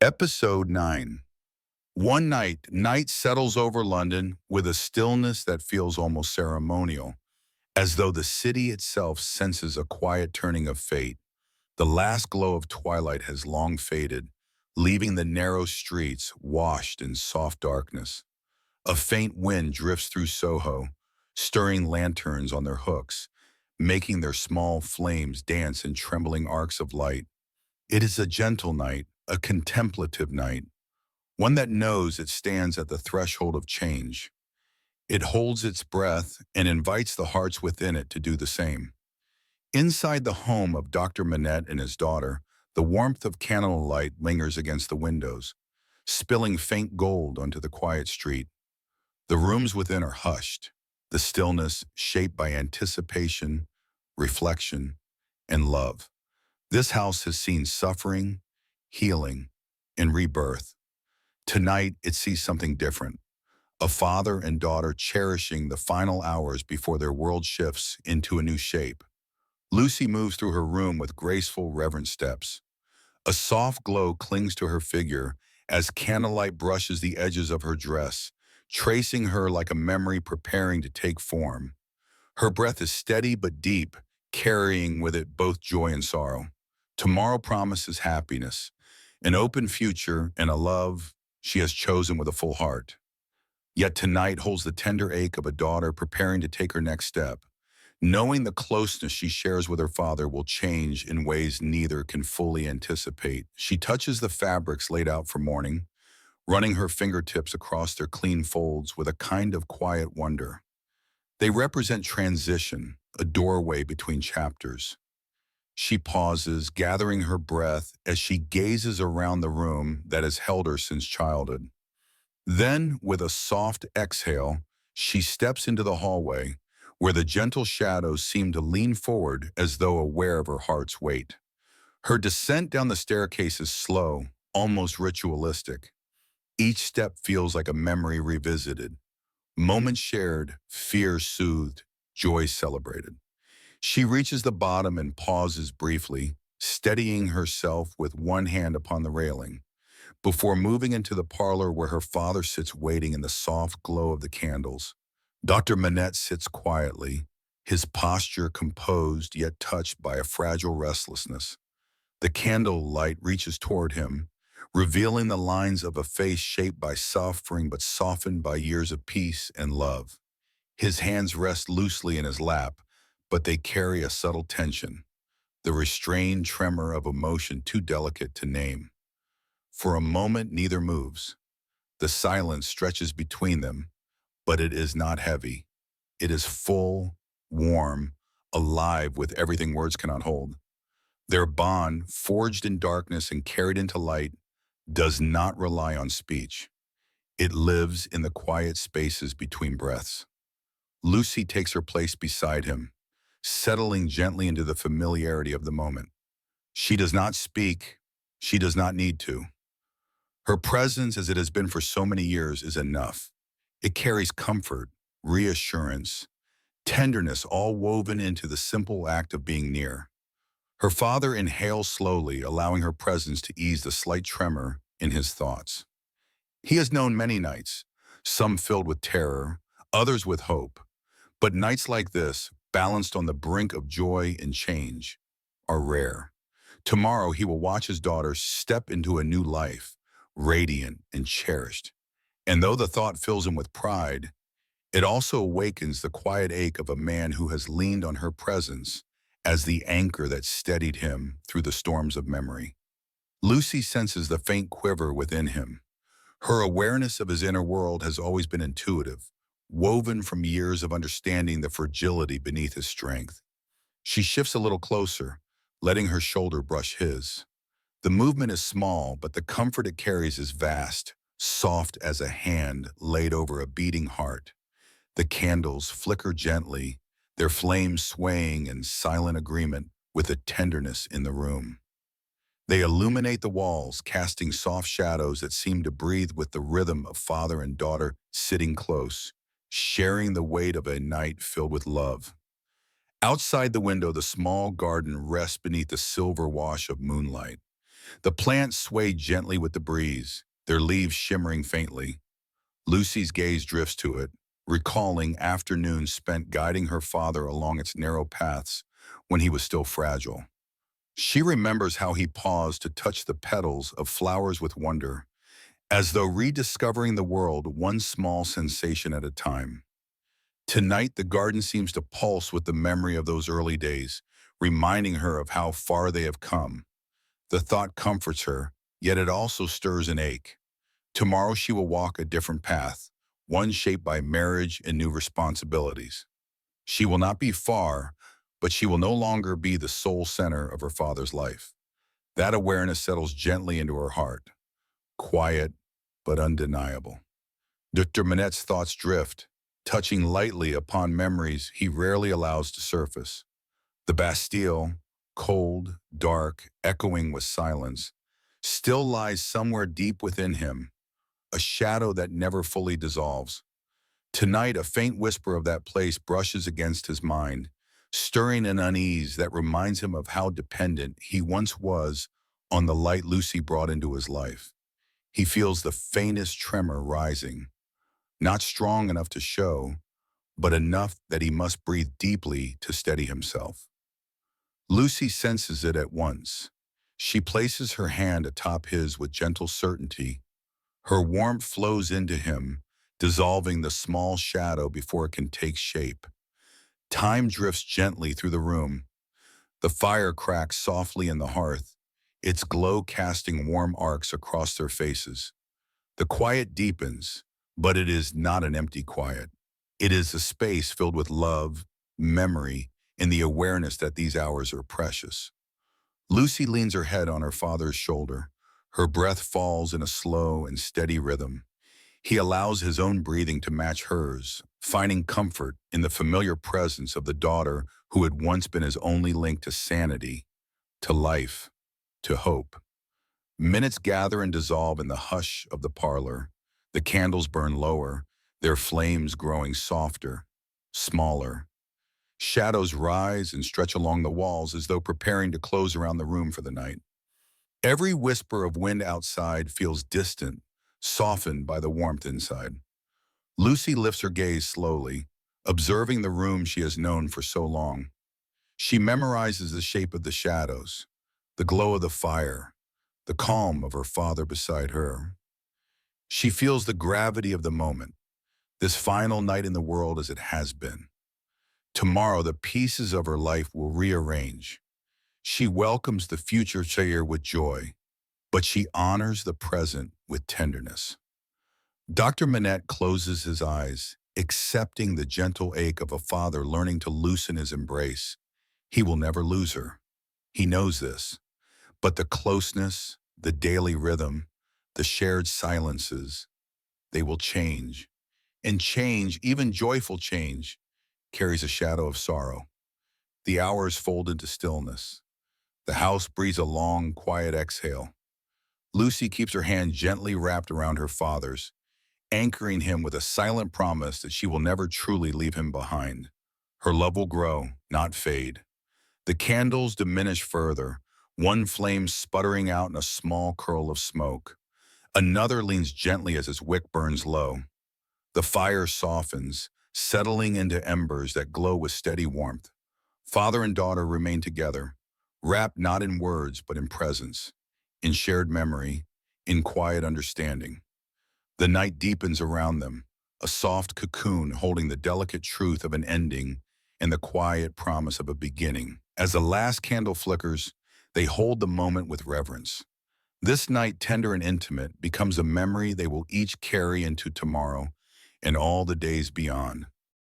Episode 9. One night settles over London with a stillness that feels almost ceremonial, as though the city itself senses a quiet turning of fate. The last glow of twilight has long faded, leaving the narrow streets washed in soft darkness. A faint wind drifts through Soho, stirring lanterns on their hooks, making their small flames dance in trembling arcs of light. It is a gentle night, a contemplative night, one that knows it stands at the threshold of change. It holds its breath and invites the hearts within it to do the same. Inside the home of Dr. Manette and his daughter, the warmth of candlelight lingers against the windows, spilling faint gold onto the quiet street. The rooms within are hushed, the stillness shaped by anticipation, reflection, and love. This house has seen suffering, healing, and rebirth. Tonight, it sees something different. A father and daughter cherishing the final hours before their world shifts into a new shape. Lucie moves through her room with graceful, reverent steps. A soft glow clings to her figure as candlelight brushes the edges of her dress, tracing her like a memory preparing to take form. Her breath is steady but deep, carrying with it both joy and sorrow. Tomorrow promises happiness, an open future, and a love she has chosen with a full heart. Yet tonight holds the tender ache of a daughter preparing to take her next step, knowing the closeness she shares with her father will change in ways neither can fully anticipate. She touches the fabrics laid out for mourning, running her fingertips across their clean folds with a kind of quiet wonder. They represent transition, a doorway between chapters. She pauses, gathering her breath as she gazes around the room that has held her since childhood. Then, with a soft exhale, she steps into the hallway, where the gentle shadows seem to lean forward as though aware of her heart's weight. Her descent down the staircase is slow, almost ritualistic. Each step feels like a memory revisited. Moments shared, fear soothed, joy celebrated. She reaches the bottom and pauses briefly, steadying herself with one hand upon the railing, before moving into the parlor where her father sits waiting in the soft glow of the candles. Dr. Manette sits quietly, his posture composed yet touched by a fragile restlessness. The candle light reaches toward him, revealing the lines of a face shaped by suffering but softened by years of peace and love. His hands rest loosely in his lap, but they carry a subtle tension, the restrained tremor of emotion too delicate to name. For a moment, neither moves. The silence stretches between them, but it is not heavy. It is full, warm, alive with everything words cannot hold. Their bond, forged in darkness and carried into light, does not rely on speech. It lives in the quiet spaces between breaths. Lucie takes her place beside him, settling gently into the familiarity of the moment. She does not speak. She does not need to. Her presence, as it has been for so many years, is enough. It carries comfort, reassurance, tenderness, all woven into the simple act of being near. Her father inhales slowly, allowing her presence to ease the slight tremor in his thoughts. He has known many nights, some filled with terror, others with hope. But nights like this, balanced on the brink of joy and change, are rare. Tomorrow he will watch his daughter step into a new life, radiant and cherished. And though the thought fills him with pride, it also awakens the quiet ache of a man who has leaned on her presence as the anchor that steadied him through the storms of memory. Lucie senses the faint quiver within him. Her awareness of his inner world has always been intuitive, woven from years of understanding the fragility beneath his strength. She shifts a little closer, letting her shoulder brush his. The movement is small, but the comfort it carries is vast, soft as a hand laid over a beating heart. The candles flicker gently, their flames swaying in silent agreement with the tenderness in the room. They illuminate the walls, casting soft shadows that seem to breathe with the rhythm of father and daughter sitting close, sharing the weight of a night filled with love. Outside the window, the small garden rests beneath the silver wash of moonlight. The plants sway gently with the breeze, their leaves shimmering faintly. Lucy's gaze drifts to it, recalling afternoons spent guiding her father along its narrow paths when he was still fragile. She remembers how he paused to touch the petals of flowers with wonder, as though rediscovering the world one small sensation at a time. Tonight, the garden seems to pulse with the memory of those early days, reminding her of how far they have come. The thought comforts her, yet it also stirs an ache. Tomorrow she will walk a different path, one shaped by marriage and new responsibilities. She will not be far, but she will no longer be the sole center of her father's life. That awareness settles gently into her heart, quiet but undeniable. Dr. Manette's thoughts drift, touching lightly upon memories he rarely allows to surface. The Bastille, cold, dark, echoing with silence, still lies somewhere deep within him, a shadow that never fully dissolves. Tonight, a faint whisper of that place brushes against his mind, stirring an unease that reminds him of how dependent he once was on the light Lucy brought into his life. He feels the faintest tremor rising, not strong enough to show, but enough that he must breathe deeply to steady himself. Lucy senses it at once. She places her hand atop his with gentle certainty. Her warmth flows into him, dissolving the small shadow before it can take shape. Time drifts gently through the room. The fire cracks softly in the hearth, its glow casting warm arcs across their faces. The quiet deepens, but it is not an empty quiet. It is a space filled with love, memory, and the awareness that these hours are precious. Lucy leans her head on her father's shoulder. Her breath falls in a slow and steady rhythm. He allows his own breathing to match hers, finding comfort in the familiar presence of the daughter who had once been his only link to sanity, to life, to hope. Minutes gather and dissolve in the hush of the parlor. The candles burn lower, their flames growing softer, smaller. Shadows rise and stretch along the walls as though preparing to close around the room for the night. Every whisper of wind outside feels distant, softened by the warmth inside. Lucy lifts her gaze slowly, observing the room she has known for so long. She memorizes the shape of the shadows, the glow of the fire, the calm of her father beside her. She feels the gravity of the moment, this final night in the world as it has been. Tomorrow, the pieces of her life will rearrange. She welcomes the future year with joy, but she honors the present with tenderness. Dr. Manette closes his eyes, accepting the gentle ache of a father learning to loosen his embrace. He will never lose her. He knows this. But the closeness, the daily rhythm, the shared silences, they will change. And change, even joyful change, carries a shadow of sorrow. The hours fold into stillness. The house breathes a long, quiet exhale. Lucy keeps her hand gently wrapped around her father's, anchoring him with a silent promise that she will never truly leave him behind. Her love will grow, not fade. The candles diminish further, one flame sputtering out in a small curl of smoke. Another leans gently as its wick burns low. The fire softens, settling into embers that glow with steady warmth. Father and daughter remain together, wrapped not in words but in presence, in shared memory, in quiet understanding. The night deepens around them, a soft cocoon holding the delicate truth of an ending and the quiet promise of a beginning. As the last candle flickers, they hold the moment with reverence. This night, tender and intimate, becomes a memory they will each carry into tomorrow and all the days beyond.